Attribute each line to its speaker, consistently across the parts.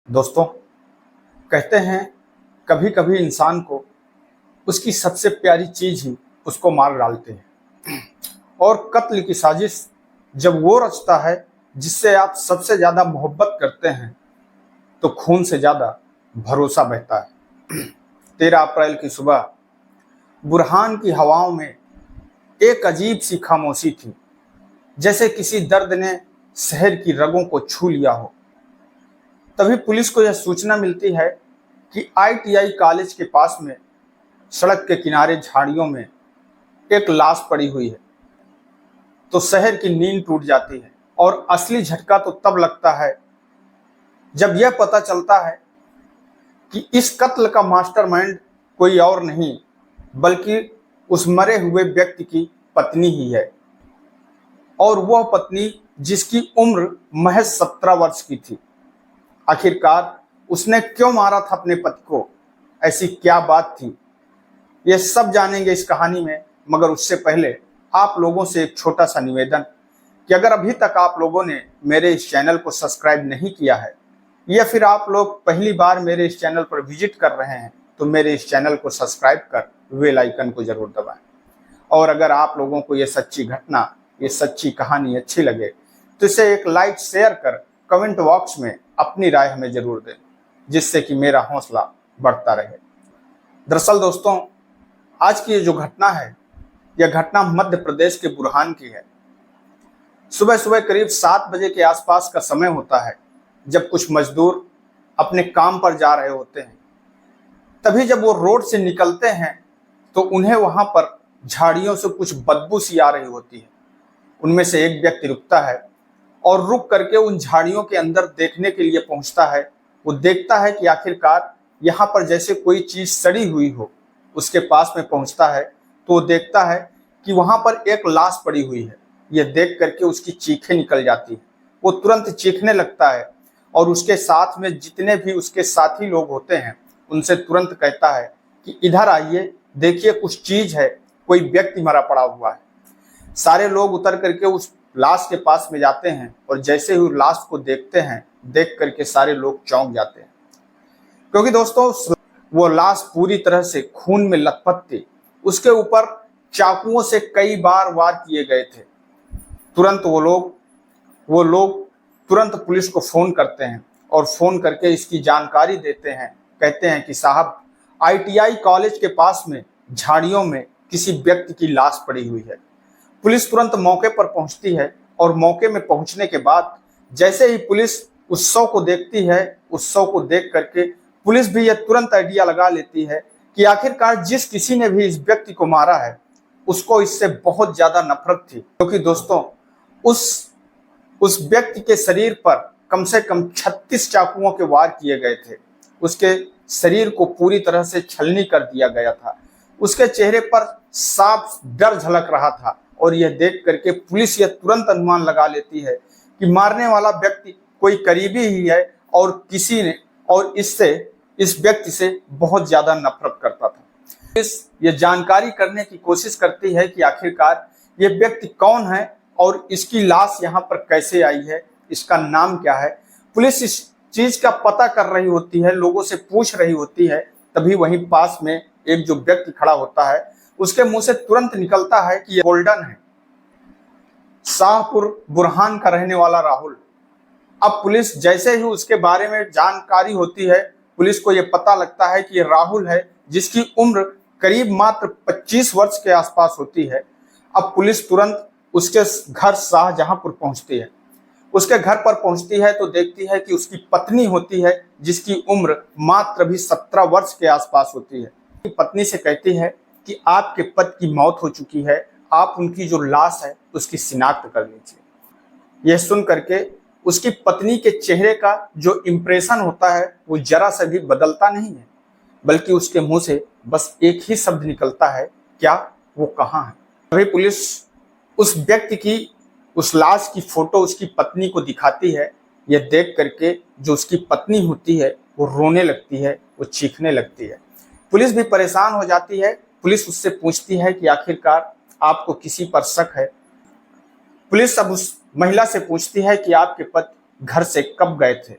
Speaker 1: दोस्तों, कहते हैं कभी कभी इंसान को उसकी सबसे प्यारी चीज ही उसको मार डालते हैं। और कत्ल की साजिश जब वो रचता है जिससे आप सबसे ज्यादा मोहब्बत करते हैं तो खून से ज्यादा भरोसा बहता है। 13 अप्रैल की सुबह बुरहान की हवाओं में एक अजीब सी खामोशी थी, जैसे किसी दर्द ने शहर की रगों को छू लिया हो। तभी पुलिस को यह सूचना मिलती है कि आईटीआई कॉलेज के पास में सड़क के किनारे झाड़ियों में एक लाश पड़ी हुई है। तो शहर की नींद टूट जाती है और असली झटका तो तब लगता है जब यह पता चलता है कि इस कत्ल का मास्टरमाइंड कोई और नहीं बल्कि उस मरे हुए व्यक्ति की पत्नी ही है। और वह पत्नी जिसकी उम्र महज 17 वर्ष की थी। आखिरकार उसने क्यों मारा था अपने पति को, ऐसी क्या बात थी, ये सब जानेंगे इस कहानी में। मगर उससे पहले आप लोगों से एक छोटा सा निवेदन कि अगर अभी तक आप लोगों ने मेरे इस चैनल को सब्सक्राइब नहीं किया है या फिर आप लोग पहली बार मेरे इस चैनल पर विजिट कर रहे हैं तो मेरे इस चैनल को सब्सक्राइब कर बेल आइकन को जरूर दबाएं। और अगर आप लोगों को ये सच्ची घटना, ये सच्ची कहानी अच्छी लगे तो इसे एक लाइक शेयर कर कमेंट बॉक्स में अपनी राय हमें जरूर दें, जिससे कि मेरा हौसला बढ़ता रहे। दरअसल दोस्तों, आज की ये जो घटना है, यह घटना मध्य प्रदेश के बुरहान की है। सुबह सुबह करीब 7 बजे के आसपास का समय होता है, जब कुछ मजदूर अपने काम पर जा रहे होते हैं। तभी जब वो रोड से निकलते हैं तो उन्हें वहां पर झाड़ियों से कुछ बदबू सी आ रही होती है। उनमें से एक व्यक्ति रुकता है और रुक करके उन झाड़ियों के अंदर देखने के लिए पहुंचता है। वो देखता है कि आखिरकार यहाँ पर जैसे कोई चीज सड़ी हुई हो। उसके पास में पहुंचता है तो वो देखता है कि वहां पर एक लाश पड़ी हुई है। ये देख करके उसकी चीखें निकल जाती है। वो तुरंत चीखने लगता है और उसके साथ में जितने भी उसके साथी लोग होते हैं उनसे तुरंत कहता है कि इधर आइए, देखिए कुछ चीज है, कोई व्यक्ति मरा पड़ा हुआ है। सारे लोग उतर करके उस लाश के पास में जाते हैं और जैसे ही लाश को देखते हैं, देख करके सारे लोग चौंक जाते हैं, क्योंकि दोस्तों वो लाश पूरी तरह से खून में लथपथ थी। उसके ऊपर चाकुओं से कई बार वार किए गए थे। तुरंत वो लोग तुरंत पुलिस को फोन करते हैं और फोन करके इसकी जानकारी देते हैं। कहते हैं कि साहब, आईटीआई कॉलेज के पास में झाड़ियों में किसी व्यक्ति की लाश पड़ी हुई है। पुलिस तुरंत मौके पर पहुंचती है और मौके में पहुंचने के बाद जैसे ही पुलिस उस शव को देखती है, उस शव को देख करके पुलिस भी यह तुरंत आइडिया लगा लेती है कि आखिरकार जिस किसी ने भी इस व्यक्ति को मारा है उसको इससे बहुत ज्यादा नफरत थी। क्योंकि दोस्तों उस व्यक्ति के शरीर पर कम से कम 36 चाकुओं के वार किए गए थे। उसके शरीर को पूरी तरह से छलनी कर दिया गया था। उसके चेहरे पर साफ डर झलक रहा था और यह देख करके पुलिस यह तुरंत अनुमान लगा लेती है कि मारने वाला व्यक्ति कोई करीबी ही है और इस व्यक्ति से बहुत ज्यादा नफरत करता था। पुलिस ये जानकारी करने की कोशिश करती है कि आखिरकार ये व्यक्ति कौन है और इसकी लाश यहाँ पर कैसे आई है, इसका नाम क्या है। पुलिस इस चीज का पता कर रही होती है, लोगों से पूछ रही होती है। तभी वहीं पास में एक जो व्यक्ति खड़ा होता है, उसके मुंह से तुरंत निकलता है कि ये गोल्डन है, शाहपुर बुरहान का रहने वाला राहुल। अब पुलिस जैसे ही उसके बारे में जानकारी होती है, पुलिस को यह पता लगता है कि ये राहुल है, जिसकी उम्र करीब मात्र 25 वर्ष के आसपास होती है। अब पुलिस तुरंत उसके घर शाहजहांपुर पहुंचती है। उसके घर पर पहुंचती है तो देखती है कि उसकी पत्नी होती है, जिसकी उम्र मात्र भी 17 वर्ष के आसपास होती है। पत्नी से कहती है कि आपके पति की मौत हो चुकी है, आप उनकी जो लाश है उसकी शिनाख्त कर लीजिए। यह सुन करके उसकी पत्नी के चेहरे का जो इंप्रेशन होता है वो जरा सा भी बदलता नहीं है, बल्कि उसके मुंह से बस एक ही शब्द निकलता है, क्या वो कहाँ है। तभी पुलिस उस व्यक्ति की, उस लाश की फोटो उसकी पत्नी को दिखाती है। यह देख करके जो उसकी पत्नी होती है वो रोने लगती है, वो चीखने लगती है। पुलिस भी परेशान हो जाती है। पुलिस उससे पूछती है कि आखिरकार आपको किसी पर शक है। पुलिस अब उस महिला से पूछती है कि आपके पति घर से कब गए थे।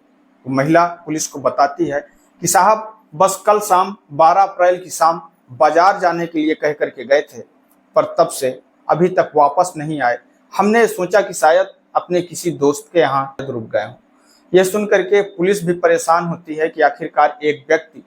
Speaker 1: वो महिला पुलिस को बताती है कि साहब बस कल शाम 12 अप्रैल की शाम बाजार जाने के लिए कह करके गए थे, पर तब से अभी तक वापस नहीं आए। हमने सोचा कि शायद अपने किसी दोस्त के यहाँ रुक गए हों। यह सुन करके पुलिस भी परेशान होती है कि आखिरकार एक व्यक्ति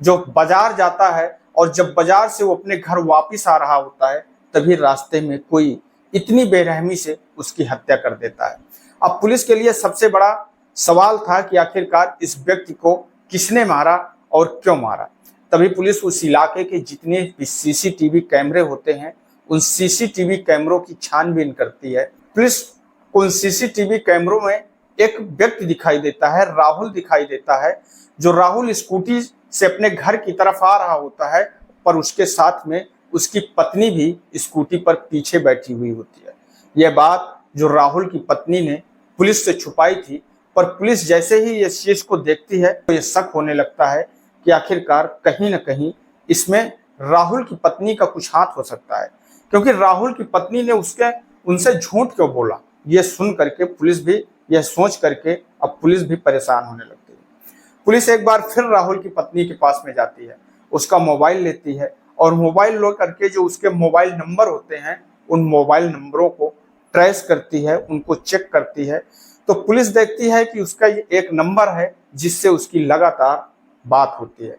Speaker 1: जो बाजार जाता है और जब बाजार से वो अपने घर वापस आ रहा होता है तभी रास्ते में कोई इतनी बेरहमी से उसकी हत्या कर देता है। अब पुलिस के लिए सबसे बड़ा सवाल था कि आखिरकार इस व्यक्ति को किसने मारा और क्यों मारा। तभी पुलिस उस इलाके के जितने भी सीसीटीवी कैमरे होते हैं उन सीसीटीवी कैमरों की छानबीन करती है। पुलिस उन सीसीटीवी कैमरों में एक व्यक्ति दिखाई देता है, राहुल दिखाई देता है, जो राहुल स्कूटी से अपने घर की तरफ आ रहा होता है, पर उसके साथ में उसकी पत्नी भी स्कूटी पर पीछे बैठी हुई होती है। यह बात जो राहुल की पत्नी ने पुलिस से छुपाई थी, पर पुलिस जैसे ही इस चीज को देखती है तो ये शक होने लगता है कि आखिरकार कहीं न कहीं इसमें राहुल की पत्नी का कुछ हाथ हो सकता है, क्योंकि राहुल की पत्नी ने उनसे झूठ क्यों बोला। यह सुन करके पुलिस भी यह सोच करके अब पुलिस भी परेशान होने लगती है। पुलिस एक बार फिर राहुल की पत्नी के पास में जाती है, उसका मोबाइल लेती है और मोबाइल लो करके जो उसके मोबाइल नंबर होते हैं उन मोबाइल नंबरों को ट्रेस करती है, उनको चेक करती है। तो पुलिस देखती है कि उसका ये एक नंबर है जिससे उसकी लगातार बात होती है।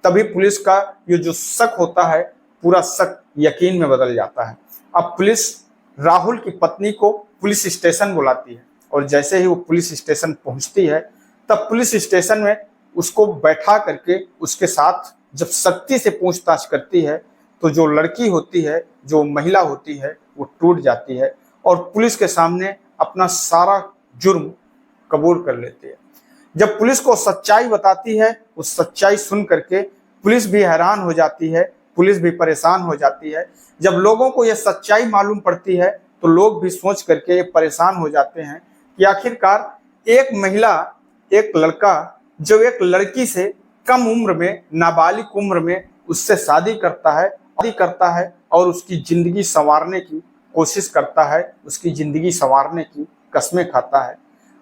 Speaker 1: तभी पुलिस का ये जो शक होता है पूरा शक यकीन में बदल जाता है। अब पुलिस राहुल की पत्नी को पुलिस स्टेशन बुलाती है और जैसे ही वो पुलिस स्टेशन पहुंचती है तब पुलिस स्टेशन में उसको बैठा करके उसके साथ जब सख्ती से पूछताछ करती है तो जो लड़की होती है, जो महिला होती है, वो टूट जाती है और पुलिस के सामने अपना सारा जुर्म कबूल कर लेती है। जब पुलिस को सच्चाई बताती है, उस सच्चाई सुन करके पुलिस भी हैरान हो जाती है, पुलिस भी परेशान हो जाती है। जब लोगों को यह सच्चाई मालूम पड़ती है तो लोग भी सोच करके परेशान हो जाते हैं कि आखिरकार एक महिला, एक लड़का जो एक लड़की से कम उम्र में, नाबालिग उम्र में उससे शादी करता है और उसकी जिंदगी संवारने की कोशिश करता है, उसकी जिंदगी संवारने की कस्में खाता है।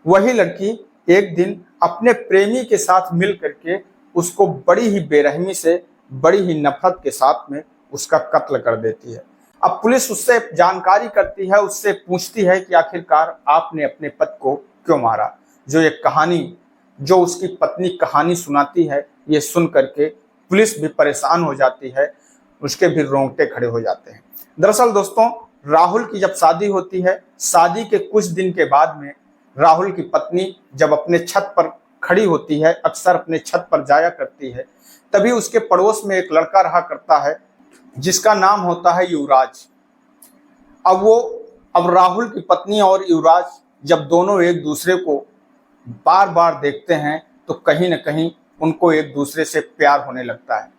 Speaker 1: वही लड़की एक दिन अपने प्रेमी के साथ मिल करके उसको बड़ी ही बेरहमी से, बड़ी ही नफरत के साथ में उसका कत्ल कर देती है। अब पुलिस उससे जानकारी करती है, उससे पूछती है कि आखिरकार आपने अपने पति को क्यों मारा। जो ये कहानी, जो उसकी पत्नी कहानी सुनाती है, ये सुन करके पुलिस भी परेशान हो जाती है, उसके भी रोंगटे खड़े हो जाते हैं। दरअसल दोस्तों, राहुल की जब शादी होती है, शादी के कुछ दिन के बाद में राहुल की पत्नी जब अपने छत पर खड़ी होती है, अक्सर अपने छत पर जाया करती है, तभी उसके पड़ोस में एक लड़का रहा करता है जिसका नाम होता है युवराज। अब राहुल की पत्नी और युवराज जब दोनों एक दूसरे को बार बार देखते हैं तो कहीं न कहीं उनको एक दूसरे से प्यार होने लगता है।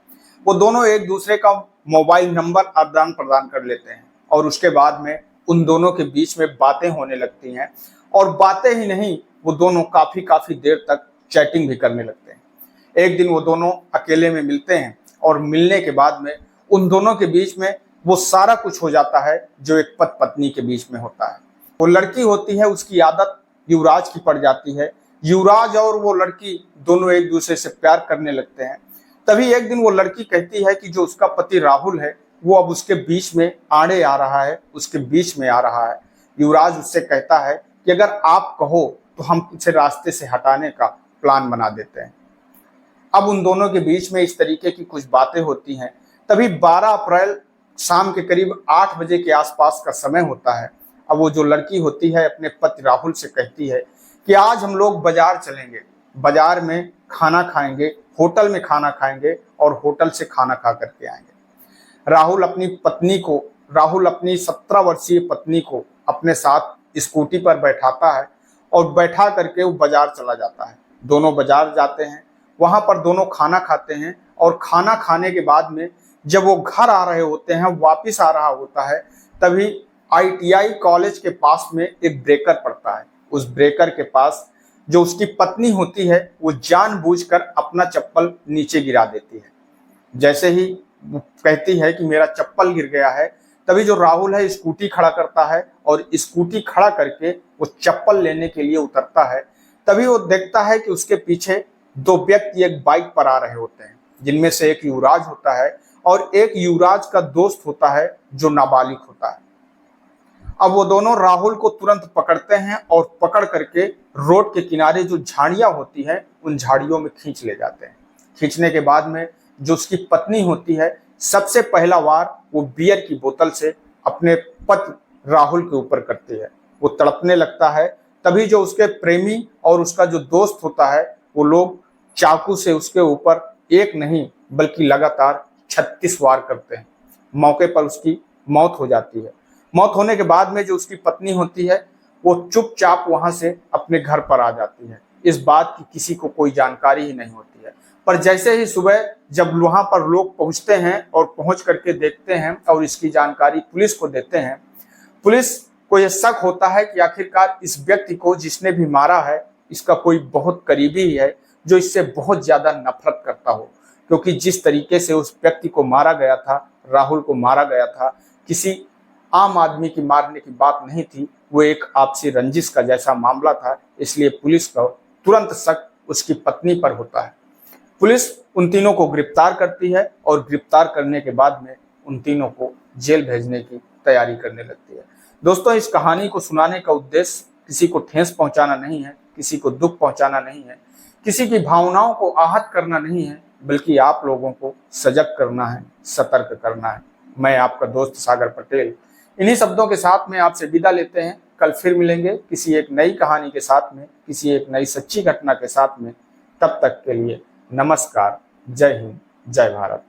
Speaker 1: वो दोनों एक दूसरे का मोबाइल नंबर आदान प्रदान कर लेते हैं और उसके बाद में उन दोनों के बीच में बातें होने लगती हैं और बातें ही नहीं, वो दोनों काफ़ी देर तक चैटिंग भी करने लगते हैं। एक दिन वो दोनों अकेले में मिलते हैं और मिलने के बाद में उन दोनों के बीच में वो सारा कुछ हो जाता है जो एक पति पत्नी के बीच में होता है। वो लड़की होती है, उसकी आदत युवराज की पड़ जाती है। युवराज और वो लड़की दोनों एक दूसरे से प्यार करने लगते हैं। तभी एक दिन वो लड़की कहती है कि जो उसका पति राहुल है वो अब उसके बीच में आड़े आ रहा है, उसके बीच में आ रहा है। युवराज उससे कहता है कि अगर आप कहो तो हम उसे रास्ते से हटाने का प्लान बना देते हैं। अब उन दोनों के बीच में इस तरीके की कुछ बातें होती हैं। तभी 12 अप्रैल शाम के करीब 8 बजे के आसपास का समय होता है। अब वो जो लड़की होती है अपने पति राहुल से कहती है कि आज हम लोग बाजार चलेंगे, बाजार में खाना खाएंगे, होटल में खाना खाएंगे और होटल से खाना खा करके आएंगे। राहुल अपनी 17 वर्षीय पत्नी को अपने साथ स्कूटी पर बैठाता है और बैठा करके वो बाजार चला जाता है। दोनों बाजार जाते हैं, वहां पर दोनों खाना खाते हैं और खाना खाने के बाद में जब वो घर आ रहे होते हैं, वापिस आ रहा होता है, तभी ITI कॉलेज के पास में एक ब्रेकर पड़ता है। उस ब्रेकर के पास जो उसकी पत्नी होती है वो जानबूझकर अपना चप्पल नीचे गिरा देती है। जैसे ही वो कहती है कि मेरा चप्पल गिर गया है, तभी जो राहुल है स्कूटी खड़ा करता है और स्कूटी खड़ा करके वो चप्पल लेने के लिए उतरता है। तभी वो देखता है कि उसके पीछे दो व्यक्ति एक बाइक पर आ रहे होते हैं, जिनमें से एक युवराज होता है और एक युवराज का दोस्त होता है जो नाबालिग होता है। अब वो दोनों राहुल को तुरंत पकड़ते हैं और पकड़ करके रोड के किनारे जो झाड़ियां होती हैं उन झाड़ियों में खींच ले जाते हैं। खींचने के बाद में जो उसकी पत्नी होती है, सबसे पहला वार वो बियर की बोतल से अपने पति राहुल के ऊपर करती है। वो तड़पने लगता है। तभी जो उसके प्रेमी और उसका जो दोस्त होता है वो लोग चाकू से उसके ऊपर एक नहीं बल्कि लगातार 36 वार करते हैं। मौके पर उसकी मौत हो जाती है। मौत होने के बाद में जो उसकी पत्नी होती है वो चुपचाप वहां से अपने घर पर आ जाती है। इस बात की किसी को कोई जानकारी ही नहीं होती है। पर जैसे ही सुबह जब वहां पर लोग पहुंचते हैं और पहुंच करके देखते हैं और इसकी जानकारी पुलिस को देते हैं, पुलिस को यह शक होता है कि आखिरकार इस व्यक्ति को जिसने भी मारा है इसका कोई बहुत करीबी ही है जो इससे बहुत ज्यादा नफरत करता हो, क्योंकि जिस तरीके से उस व्यक्ति को मारा गया था, राहुल को मारा गया था, किसी आम आदमी की मारने की बात नहीं थी, वो एक आपसी रंजिश का जैसा मामला था। इसलिए पुलिस को तुरंत शक उसकी पत्नी पर होता है। पुलिस उन तीनों को गिरफ्तार करती है और गिरफ्तार करने के बाद में उन तीनों को जेल भेजने की तैयारी करने लगती है। दोस्तों, इस कहानी को सुनाने का उद्देश्य किसी को ठेस पहुंचाना नहीं है, किसी को दुख पहुंचाना नहीं है, किसी की भावनाओं को आहत करना नहीं है, बल्कि आप लोगों को सजग करना है, सतर्क करना है। मैं आपका दोस्त सागर पटेल इन्हीं शब्दों के साथ में आपसे विदा लेते हैं। कल फिर मिलेंगे किसी एक नई कहानी के साथ में, किसी एक नई सच्ची घटना के साथ में। तब तक के लिए नमस्कार, जय हिंद, जय भारत।